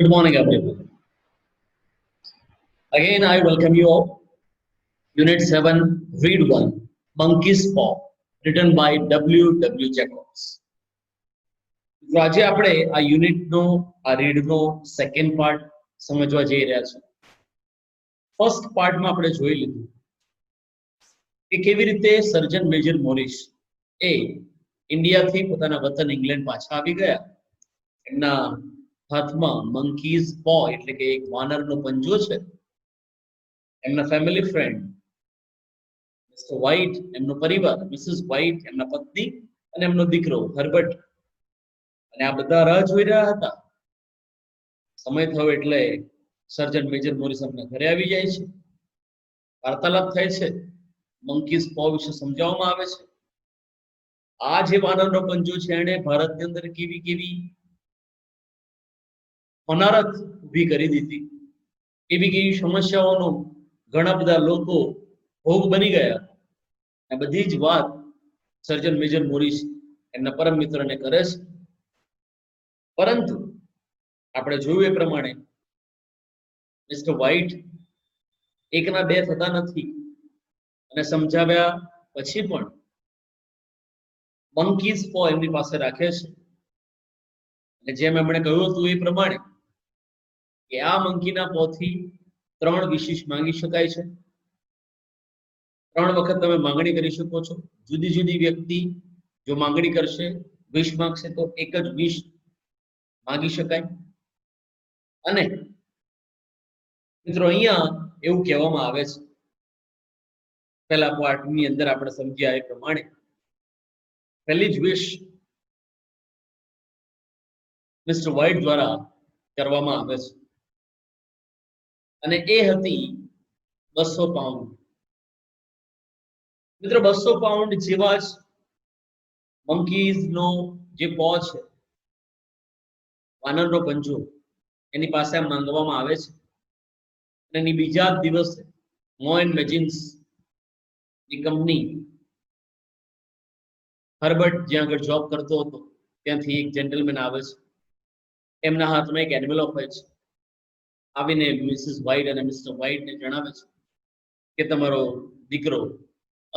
Good morning, everyone. Again, I welcome you all. Unit 7, Read 1, Monkey's Paw, written by W. W. Jacobs. તો આજે આપણે આ યુનિટનો આ રીડનો second part સમજવા જઈ રહ્યા છીએ. ફર્સ્ટ પાર્ટમાં આપણે જોઈ લીધું કે કેવી રીતે સર્જન મેજર મોરિસ એ ઇન્ડિયાથી પોતાના વતન ઇંગ્લેન્ડ પાછા આવી ગયા. એમના હાથમાં મંકીઝ પો એટલે કે એક વાનરનો પંજો છે. એમના ફેમિલી ફ્રેન્ડ મિસ્ટર વ્હાઇટ, એમનો પરિવાર, મિસિસ વ્હાઇટ, એમના પત્ની અને એમનો દીકરો હર્બર્ટ, અને આ બધા રાહ જોઈ રહ્યા હતા. સમય થયો એટલે સર્જન મેજર મોરિસ એમના ઘરે આવી જાય છે. વાર્તાલાપ થાય છે, મંકીઝ પો વિશે સમજાવવામાં આવે છે. આ જે વાનરનો પંજો છે એણે ભારતની અંદર કેવી કેવી હોનારત ઊભી કરી દીધી, કેવી કેવી સમસ્યાઓનો ઘણા બધા લોકો ભોગ બની ગયા. આ બધી જ વાત સર્જન મેજર મોરિસ એમના પરમ મિત્રને કરે છે. પરંતુ આપણે જોયું એ પ્રમાણે મિસ્ટર વ્હાઇટ એકના બે થતા નથી, અને સમજાવ્યા પછી પણ મંકીઝ પો એમની પાસે રાખે છે. અને જેમ એમણે કહ્યું હતું એ પ્રમાણે કે આ મંકીના પોથી 3 વિશેષ માંગી શકાય છે. 3 વખત તમે માંગણી કરી શકો છો. જુદી જુદી વ્યક્તિ જો માંગણી કરશે, વિશ માંગશે તો એક જ વિશ માંગી શકાય. અને મિત્રો અહીંયા એવું કહેવામાં આવે છે, પહેલા પાર્ટની અંદર આપણે સમજ્યા એ પ્રમાણે પહેલી જ વિશ મિસ્ટર વ્હાઇટ દ્વારા કરવામાં આવે છે, અને એ હતી 200 પાઉન્ડ. મિત્રો 200 પાઉન્ડ જેવા જ મંકીઝનો જે પો છે, વાનરનો પંજો, એની પાસે માંગવામાં આવે છે. અને એની બીજા જ દિવસે મોએન મેજિન્સ ની કંપની હર્બર્ટ જ્યાં આગળ જોબ કરતો હતો ત્યાંથી એક જેન્ટલમેન આવે છે. એમના હાથમાં એક એન્વેલોપ હોય છે. આવીને મિસિસ વ્હાઇટ અને મિસ્ટર વ્હાઇટને જણાવે છે કે તમારો દીકરો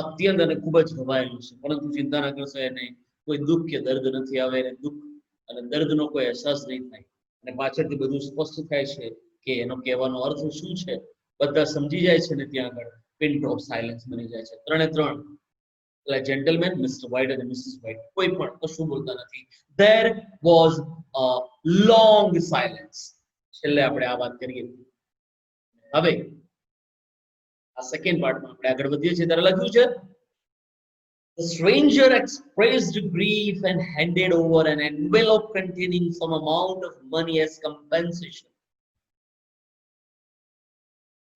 અત્યંત અને ખૂબ જ ઘવાયેલો છે, પરંતુ ચિંતા ના કરશો, એને કોઈ દુઃખ કે દર્દ નથી આવે, એને દુઃખ અને દર્દનો કોઈ અહેસાસ નહીં થાય. અને પાછળથી બધું સ્પષ્ટ થાય છે કે એનો કહેવાનો અર્થ શું છે. બધા સમજી જાય છે ને ત્યાં આગળ પિન ડ્રોપ સાયલેન્સ બની જાય છે. 3 એટલે જેન્ટલમેન, મિસ્ટર વ્હાઇટ અને મિસિસ વ્હાઇટ કોઈ પણ કશું બોલતા નથી. There was a long silence. છેલ્લે આપણે આ વાત કરીએ. હવે આ સેકન્ડ પાર્ટમાં આપણે આગળ વધીએ છીએ ત્યારે લખ્યું છે, The stranger expressed grief and handed over an envelope containing some amount of money as compensation.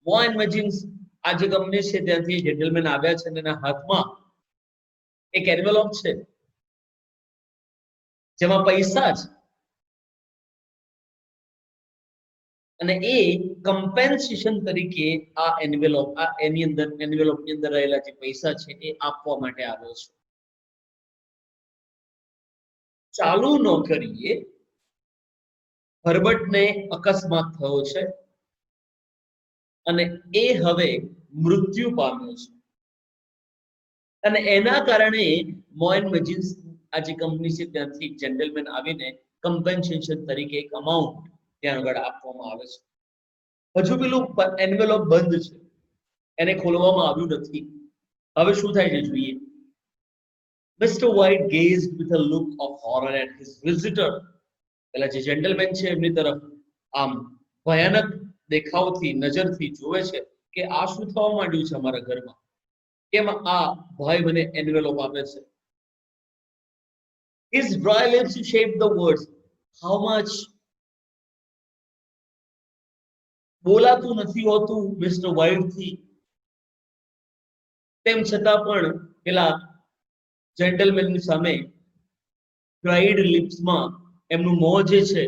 મોએન મેજિન્સ આ જે કંપની છે ત્યાંથી જેન્ટલમેન આવ્યા છે અને એના હાથમાં એક એન્વેલોપ છે જેમાં પૈસા છે, અને એ કમ્પેન્સેશન તરીકે આ એન્વેલોપ એની અંદર એન્વેલોપની અંદર રહેલા જે પૈસા છે એ આપવા માટે આવ્યો છે. ચાલુ નોકરીએ હર્બર્ટને અકસ્માત થયો છે અને એ હવે મૃત્યુ પામ્યો છે, અને એના કારણે મોએન મેજિન્સ આ જે કંપની છે ત્યાંથી જેન્ટલમેન આવીને કમ્પેન્સેશન તરીકે એક અમાઉન્ટ ત્યાં આગળ આપવામાં આવે છે. હજુ પેલું એન્વેલોપ બંધ છે, એને ખોલવામાં આવ્યું નથી. હવે શું થાય છે જોઈએ. Mr White gazed with a look of horror at his visitor. પેલા જે જેન્ટલમેન છે એમની તરફ આમ ભયાનક દેખાવથી નજરથી જોવે છે કે આ શું થવા માંડ્યું છે અમારા ઘરમાં, કેમ આ ભાઈ મને એન્વેલોપ આપે છે. His dry lips shaped the words, how much. બોલાતું નથી હોતું મિસ્ટર વ્હાઇટ થી, તેમ છતાં પણ પેલા જેન્ટલમેનની સામે ડ્રાઈડ લિપ્સમાં એમનું મોં જે છે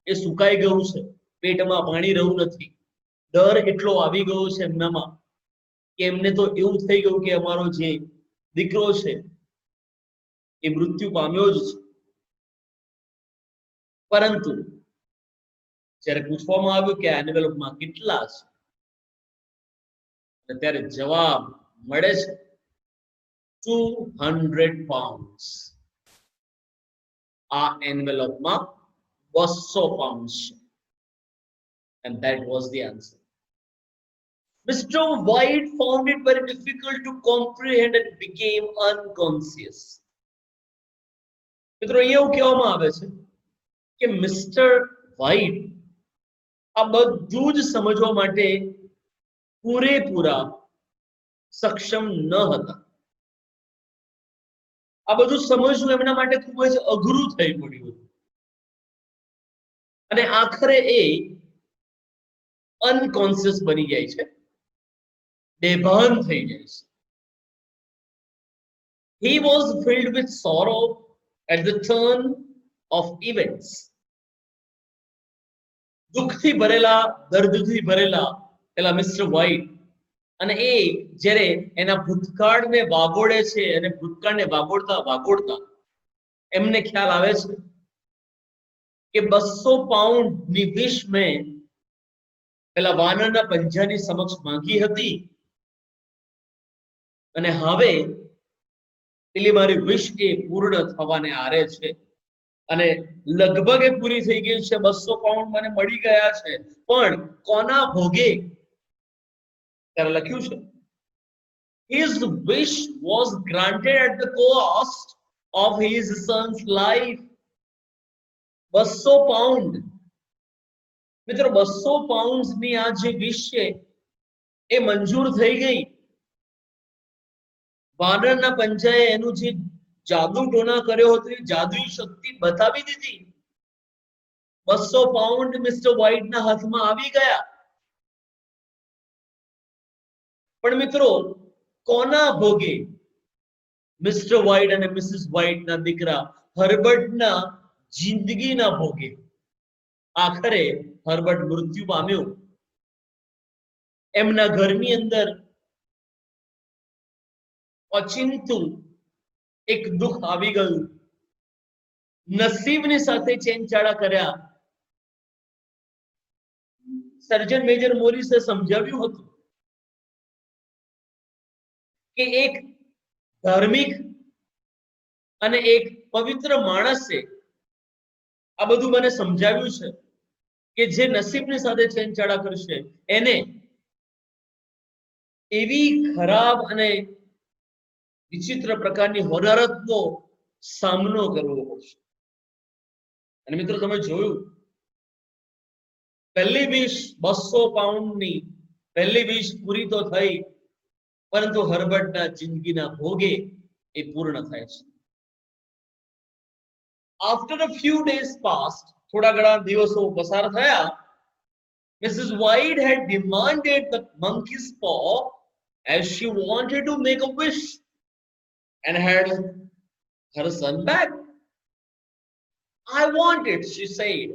એ સુકાઈ ગયું છે, પેટમાં પાણી રહ્યું નથી. ડર એટલો આવી ગયો છે એમનામાં કે એમને તો એવું થઈ ગયું કે અમારો જે દીકરો છે એ મૃત્યુ પામ્યો જ છે. પરંતુ જ્યારે પૂછવામાં આવ્યું કે આ એન્વેલોપમાં કેટલા છે ત્યારે જવાબ મળે છે 200 પાઉન્ડ્સ. આ એન્વેલોપમાં 200 પાઉન્ડ છે. And that was the answer. Mr. White found it very difficult to comprehend and became unconscious. મિત્રો અહીંયા એવું કહેવામાં આવે છે કે મિસ્ટર વ્હાઇટ આ બધું જ સમજવા માટે પૂરેપૂરા સક્ષમ ન હતા. આ બધું સમજવું એમના માટે ખૂબ જ અઘરું થઈ પડ્યું હતું અને આખરે એ અનકોન્શિયસ બની જાય છે, બેભાન થઈ જાય છે. He was filled with sorrow at the turn of events. દુઃખથી ભરેલા, દર્દથી ભરેલા પેલા મિસ્ટર વ્હાઇટ અને એ જ્યારે એના ભૂતકાળને વાગોળે છે અને ભૂતકાળને વાગોળતા વાગોળતા એમને ખ્યાલ આવે છે કે 200 પાઉન્ડની વિશ મેં પેલા વાનરના પંજાની સમક્ષ માંગી હતી અને હવે પેલી મારી વિશ એ પૂર્ણ થવાને આરે છે અને લગભગ એ પૂરી થઈ ગઈ છે. 200 પાઉન્ડ મને મળી ગયા છે, પણ કોના ભોગે? ત્યારે લખ્યું છે his wish was granted at the cost of his son's life. 200 pound મિત્રો, 200 પાઉન્ડની આ જે વિશ છે એ મંજૂર થઈ ગઈ. વાનરના પંજાએ એનું જે જાદુ ટોના કર્યો હતો એ જાદુઈ શક્તિ બતાવી દીધી. 200 પાઉન્ડ મિસ્ટર વ્હાઇટના હાથમાં આવી ગયા. પણ મિત્રો કોના ભોગે? મિસ્ટર વ્હાઇટ અને મિસિસ વ્હાઇટના દીકરા હર્બર્ટના જિંદગીના ભોગે. આખરે હર્બર્ટ મૃત્યુ પામ્યો. એમના ઘરની અંદર ઓચિંતું એક દુઃખ આવી ગયું. નસીબની સાથે ચેનચાળા કર્યા. સર્જન મેજર મોરિસે સમજાવ્યું હતું કે એક ધાર્મિક અને એક પવિત્ર માણસે આ બધું મને સમજાવ્યું છે કે જે નસીબની સાથે ચેનચાળા કરશે એને એવી ખરાબ અને વિચિત્ર પ્રકારની હોનારતનો સામનો કરવો પડશે. અને મિત્રો તમે જોયું, પહેલી વિશ 200 પાઉન્ડની પહેલી વિશ પૂરી તો થઈ, પરંતુ હર્બર્ટના જિંદગીના ભોગે એ પૂર્ણ થાય છે. After a few days passed, થોડા ઘણા દિવસો પસાર થયા, Mrs. White had demanded the monkey's paw as she wanted to make a wish and had her son back. I want it, she said.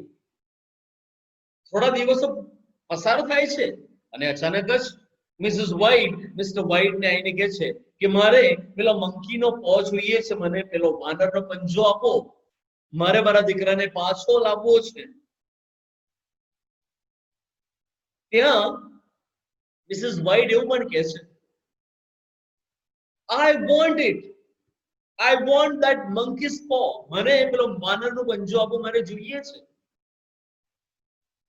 થોડા દિવસો પસાર થાય છે અને અચાનક જ મિસિસ વ્હાઇટ મિસ્ટર વ્હાઇટને આવીને કહે છે કે મારે પેલો મંકીનો પો જોઈએ છે, મને પેલો વાનરનો પંજો આપો, મારે મારા દીકરાને પાછો લાવવો છે. ત્યાં મિસિસ વ્હાઇટ એવું પણ કહે છે, I want it. I want that monkey's paw. મને પેલો વાનરનો પંજો આપો, મને જોઈએ છે.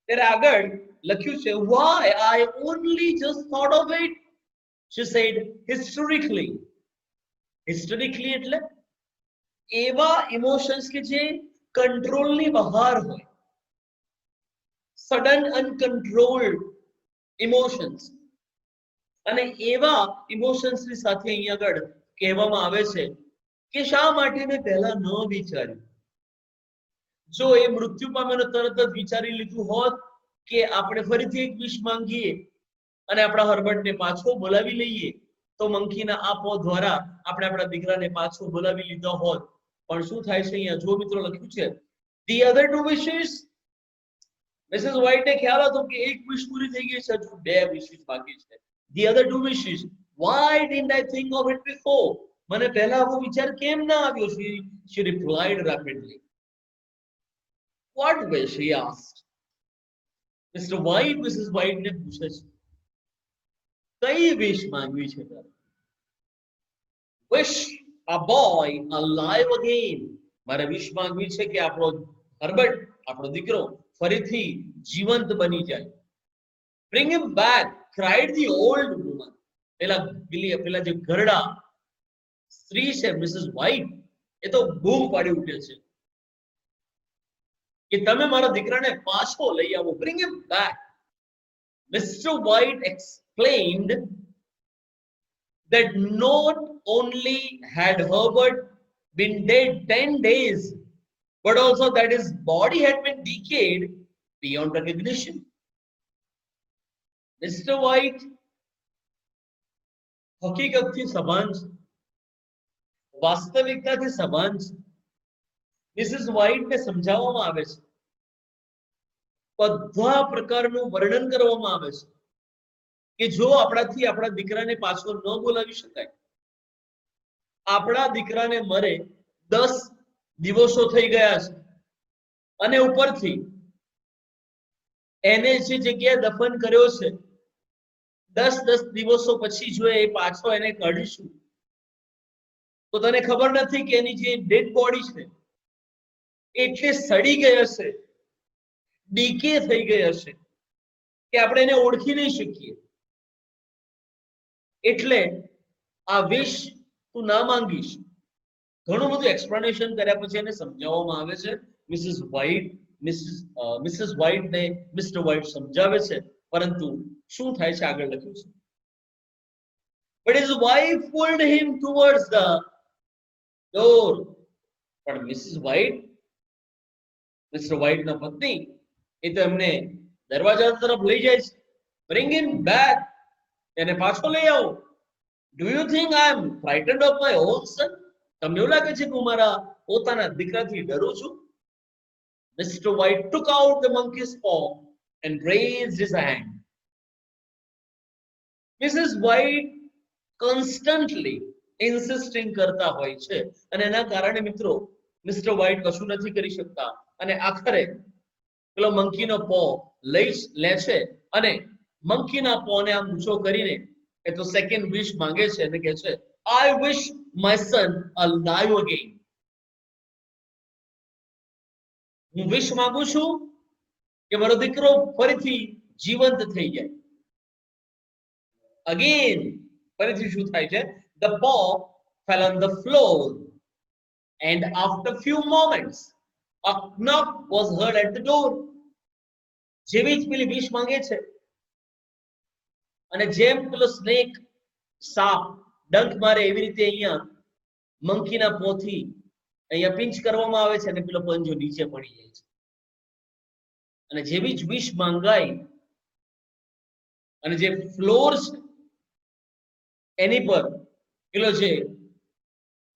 ત્યારે આગળ લખ્યું છે, why? I only just thought of it. She said, hysterically. Hysterically એટલે એવા ઇમોશન્સ કે જે કંટ્રોલની બહાર હોય, સડન અનકન્ટ્રોલ્ડ ઇમોશન્સ. અને એવા ઇમોશન્સની સાથે અહીંયા આગળ કહેવામાં આવે છે કે શા માટે મેં પહેલા ન વિચાર્યું. જો એ મૃત્યુ પામ્યાનો તરત જ વિચારી લીધું હોત કે આપણે ફરીથી એક વિશ માંગીએ અને આપણા હર્બર્ટને પાછો બોલાવી લઈએ, તો મંકીના આપો દ્વારા આપણે આપણા દીકરાને પાછો બોલાવી લીધો હોત. પણ શું થાય છે અહીંયા જો મિત્રો લખ્યું છે, the other two wishes. Mrs વ્હાઇટને ખ્યાલ હતો કે એક વિશ પૂરી થઈ ગઈ છે, હજુ બે વિશેસ બાકી છે. the other two wishes, why didn't I think of it before? મને પહેલા આવો વિચાર કેમ ના આવ્યો? she replied rapidly. What wish? He asked. Mr White Mrs White ને પૂછે છે, કઈ વિશ માંગવી છે તારે? વિશ a boy alive again. મારે વિશ માંગવી છે કે આપણો હર્બર્ટ, આપણો દીકરો ફરીથી જીવંત બની જાય. Bring him back, cried the old woman. પેલા જે ઘરડા સ્ત્રી છે મિસિસ વ્હાઇટ, એ તો બૂમ પાડી ઉઠે છે કે તમે મારા દીકરાને પાછો લઈ આવો. Bring him back. Mr. White explained that not only had Herbert been dead 10 days, but also that his body had been decayed beyond recognition. Mr. White હકીકતથી સભાન છે, વાસ્તવિકતાથી સભાન છે. મિસિસ વ્હાઇટને સમજાવવામાં આવે છે, બધા પ્રકારનું વર્ણન કરવામાં આવે છે કે જો આપણાથી આપણા દીકરાને પાછો ન બોલાવી શકાય, આપણા દીકરાને મરે 10 દિવસો થઈ ગયા છે અને ઉપરથી એને જે જગ્યાએ દફન કર્યો છે 10 દિવસો પછી જો એ પાછો એને કાઢીશું તો તને ખબર નથી કે એની જે ડેડ બોડી છે એટલે સડી ગઈ હશે, ડીકે થઈ ગઈ હશે કે આપણે એને ઓળખી નહીં શકીએ. એટલે આ વિશ તું ના માંગીશ. ઘણું બધું એક્સપ્લેનેશન કર્યા પછી એને સમજાવવામાં આવે છે. મિસિસ વ્હાઇટ ને મિસ્ટર વ્હાઇટ સમજાવે છે, પરંતુ શું થાય છે આગળ લખ્યું છે. But his wife pulled him towards the door. પણ મિસિસ વ્હાઇટ, મિસ્ટર વ્હાઇટ ના પત્ની, એ તો એમને દરવાજા તરફ લઈ જાય છે. Bring him back. એને પાછો લઈ આવો. Do you think I am frightened of my own son? તમને એવું લાગે છે કે હું મારા પોતાના દીકરાથી ડરું છું? Mr. White took out the monkey's paw and raised his hand. Mrs. White constantly insisting કરતા હોય છે અને એના કારણે મિત્રો મિસ્ટર વ્હાઇટ કશું નથી કરી શકતા અને આખરે પેલો મંકીનો પો લઈ લે છે અને મંકીના પોને આમ ઊંચો કરીને એ તો સેકન્ડ વિશ માંગે છે અને કહે છે, I wish my son alive again. હું વિશ માંગુ છું કે મારો દીકરો ફરીથી જીવંત થઈ જાય. Again, ફરીથી શું થાય છે? The paw fell on the floor and after few moments a knock was heard at the door. જેવી જ પેલી વિશ માંગે છે અને જેમ પેલો સ્નેક સાપ ડંક મારે એવી રીતે અહીંયા મંકીના પોથી અહીંયા પિંચ કરવામાં આવે છે અને પેલો પંજો નીચે પડી જાય છે અને જેવી જ વિશ માંગાઈ અને જે ફ્લોર છે એની પર પેલો જે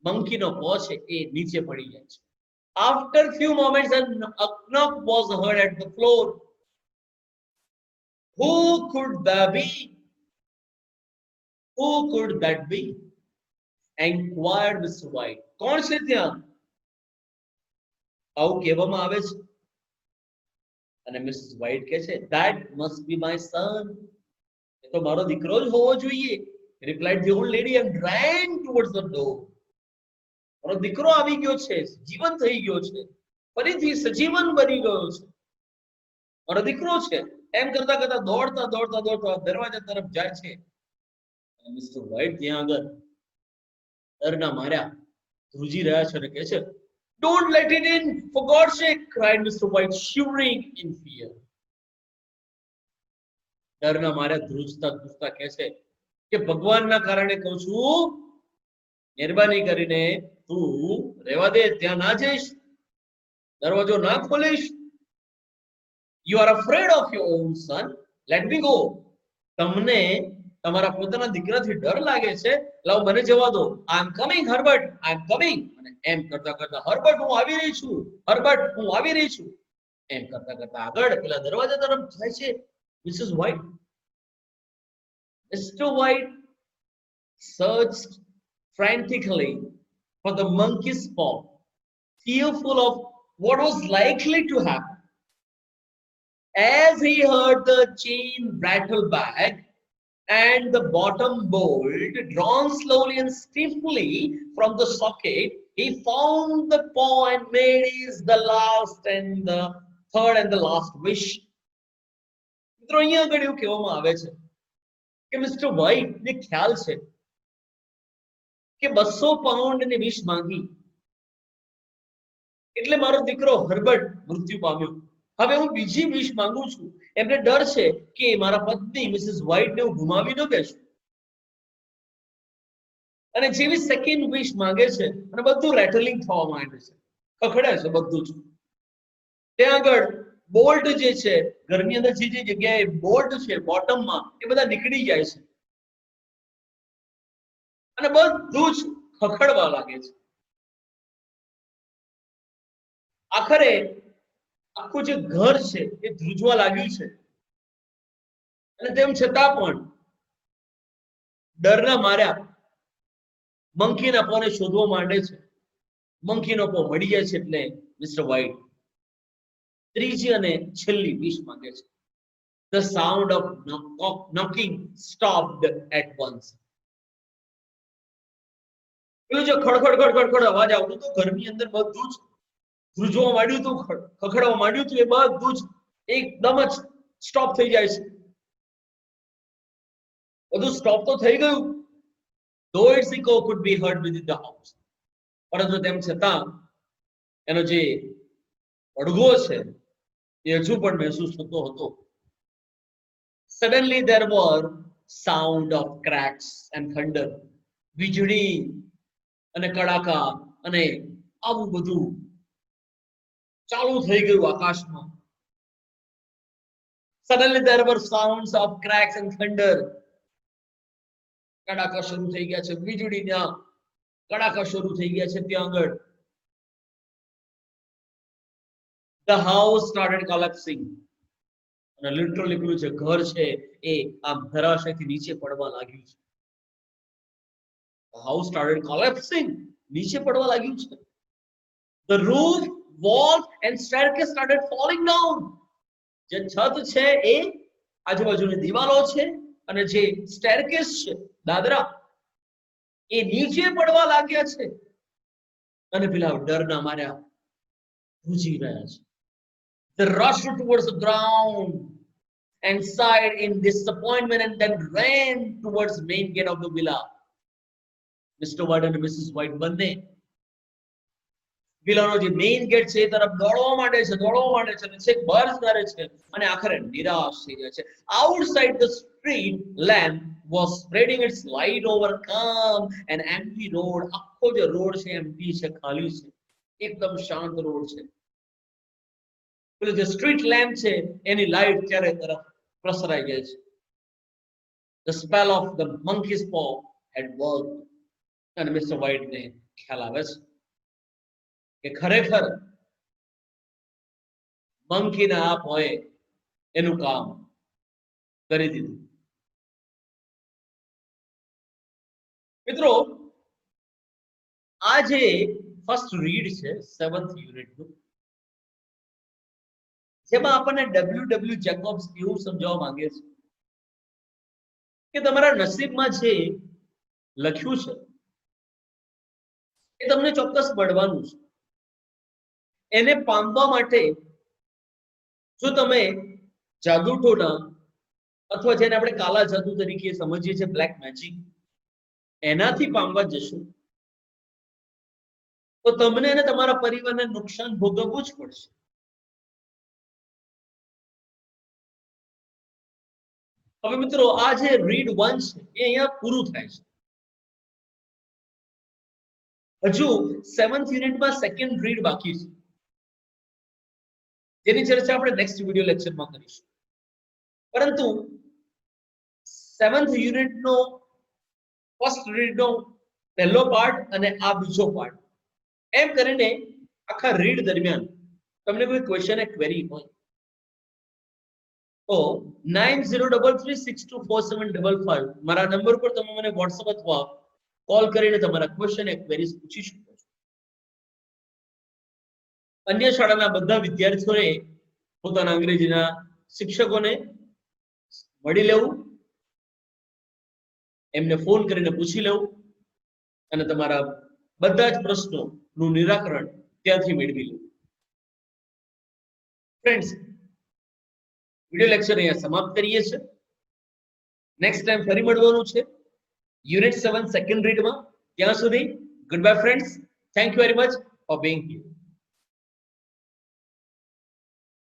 મંકીનો પો છે એ નીચે પડી જાય છે. After few moments a knock was heard at the floor. Who could that be? Who could that be? Inquired Mr. White. કોણ છે ત્યાં? આવું કહેવામાં આવે છે અને મિસિસ વ્હાઇટ કહે છે, That must be my son. એ તો મારો દીકરો જ હોવો જોઈએ. Replied the old lady and ran towards the door. મારો દીકરો આવી ગયો છે, જીવન થઈ ગયો છે, ફરીથી સજીવન બની ગયો છે, મારો દીકરો છે એમ કરતા કરતા દોડતા દોડતા દોડતા દરવાજા તરફ જાય છે. મિસ્ટર વ્હાઇટ ત્યાં આગળ ડરના માર્યા ધ્રુજી રહ્યા છે અને કહે છે, Don't let it in, for God's sake, cried Mr. White, shivering in fear. ડરના માર્યા ધ્રુજતા ધ્રુજતા કહે છે કે ભગવાનના કારણે કહું છું, મહેરબાની કરીને તું રહેવા દે, ત્યાં ના જઈશ, દરવાજો ના ખોલીશ. You are afraid of your own son, let me go. તમને તમારા પોતાના દીકરાથી ડર લાગે છે, લાવ મને જવા દો. I am coming, Herbert, I am coming. અને એમ કરતા કરતા હર્બર્ટ હું આવી રહી છું, હર્બર્ટ હું આવી રહી છું એમ કરતા કરતા આગળ પેલા દરવાજા તરફ જાય છે Mrs White. Mr. White searched frantically for the monkey's paw, fearful of what was likely to happen. As he heard the chain rattle back and the bottom bolt drawn slowly and stiffly from the socket, he found the paw and made his the last and the third and the last wish. મિત્રો અહીંયા આગળ એવું કહેવામાં આવે છે કે Mr White ને ખ્યાલ છે કે 200 પાઉન્ડ ને વિશ માંગી એટલે મારો દીકરો હર્બર્ટ મૃત્યુ પામ્યો. હવે હું બીજી વિશ માંગુ છું. એમને ડર છે કે મારા પત્ની મિસિસ વ્હાઇટ ને હું ગુમાવી ન બેસું. અને જેવી સેકન્ડ વિશ માંગે છે અને બધું રેટલિંગ થવા માંડે છે, ખખડે છે બધું જ. ત્યાં આગળ બોલ્ટ જે છે, ઘરની અંદર જે જગ્યાએ બોલ્ટ છે બોટમમાં, એ બધા નીકળી જાય છે અને બધું જ ખખડવા લાગે છે. આખરે આખું જે ઘર છે એ ધ્રુજવા લાગ્યું છે અને તેમ છતાં પણ ડરના માર્યા મંકીના પોને શોધવા માંડે છે. મંકીનો પો મળી જાય છે એટલે મિસ્ટર વ્હાઇટ ત્રીજી અને છેલ્લી વિશ માંગે છે. The sound of knocking stopped at once. પેલું જે ખડખડ ખડખડ ખડ અવાજ આવતો હતો ઘરની અંદર બધું જ ધ્રુજવા માંડ્યું હતું, ખખડવા માંડ્યું હતું, એ બધું જ એકદમ જ સ્ટોપ થઈ જાય છે. બધું સ્ટોપ તો થઈ ગયું. Though its echo could be heard within the house. પરંતુ તેમ છતાં એનો જે અડગો છે એ હજુ પણ મહેસૂસ થતો હતો. Suddenly there were sound of cracks and thunder. વીજળી અને કડાકા અને આવું બધું ચાલુ થઈ ગયું આકાશમાં. Suddenly there were sounds of cracks and thunder. કડાકા શરૂ થઈ ગયા છે, વીજળીના કડાકા શરૂ થઈ ગયા છે ત્યાં આગળ. The house started collapsing. અને લિટરલી પેલું જે ઘર છે એ આમ ધરાશાયથી નીચે પડવા લાગ્યું છે. The house started collapsing. નીચે પડવા લાગ્યું છે. The roof, walls and staircase started falling down. જે છત છે એ આજુબાજુની દિવાલો છે અને જે સ્ટેરકેસ છે દાદરા એ નીચે પડવા લાગ્યા છે અને પેલા ડરના માર્યા ધ્રુજી રહ્યા છે. They rushed towards the ground and sighed in disappointment and then ran towards main gate of the villa. Mr. White and Mrs. White બંને વિલાનો જે મેઇન ગેટ છે એ તરફ દોડવા માંડે છે અને છેક બહાર કરે છે અને આખરે નિરાશ થઈ જાય છે. Outside the street lamp was spreading its light over calm and empty road. આખો જે રોડ છે એમ્પ્ટી છે, ખાલી છે, એકદમ શાંત રોડ છે. પેલો જે સ્ટ્રીટ લેમ્પ છે એની લાઈટ ચારે તરફ પ્રસરાઈ જાય છે. The spell of the monkey's paw had worked. અને મિસ્ટર વ્હાઇટ ને ખ્યાલ આવે છે કે ખરેખર મંકીના આ પોએ એનું કામ કરી દીધું. મિત્રો આ જે ફર્સ્ટ રીડ છે 7th યુનિટનું, જેમાં આપણને ડબલ્યુ જેકોબ્સ એવું સમજાવવા માંગે છે કે તમારા નસીબમાં જે લખ્યું છે એ તમને ચોક્કસ મળવાનું છે. એને પામવા માટે જો તમે જાદુટોના અથવા જેને આપણે કાલા જાદુ તરીકે સમજીએ છીએ, બ્લેક મેજિક, એનાથી પામવા જશો તો તમને અને તમારા પરિવારને નુકસાન ભોગવવું જ પડશે. હવે મિત્રો આ જે રીડ 1 છે એ અહીંયા પૂરું થાય છે. હજુ 7th યુનિટમાં સેકન્ડ રીડ બાકી છે, જેની ચર્ચા આપણે નેક્સ્ટ વિડિયો લેક્ચરમાં કરીશું. પરંતુ 7th યુનિટનો ફર્સ્ટ રીડનો પહેલો પાર્ટ અને આ બીજો પાર્ટ એમ કરીને આખા રીડ દરમિયાન તમને કોઈ ક્વેશ્ચન કે ક્વેરી હોય તો 9033624755 મારા નંબર પર તમે મને WhatsApp અથવા કોલ કરીને તમારા ક્વેશ્ચન કે ક્વેરીઝ પૂછી શકો છો. અન્ય શાળાના બધા વિદ્યાર્થીઓએ પોતાના અંગ્રેજીના શિક્ષકોને મળી લેવું, એમને ફોન કરીને પૂછી લેવું અને તમારા બધા જ પ્રશ્નોનું નિરાકરણ ત્યાંથી મેળવી લેવું. ફ્રેન્ડ્સ, વિડિયો લેક્ચર અહીંયા સમાપ્ત કરીએ છીએ. નેક્સ્ટ ટાઈમ ફરી મળવાનું છે યુનિટ 7 સેકન્ડ રીડમાં. ત્યાં સુધી good bye friends. Thank you very much for being here.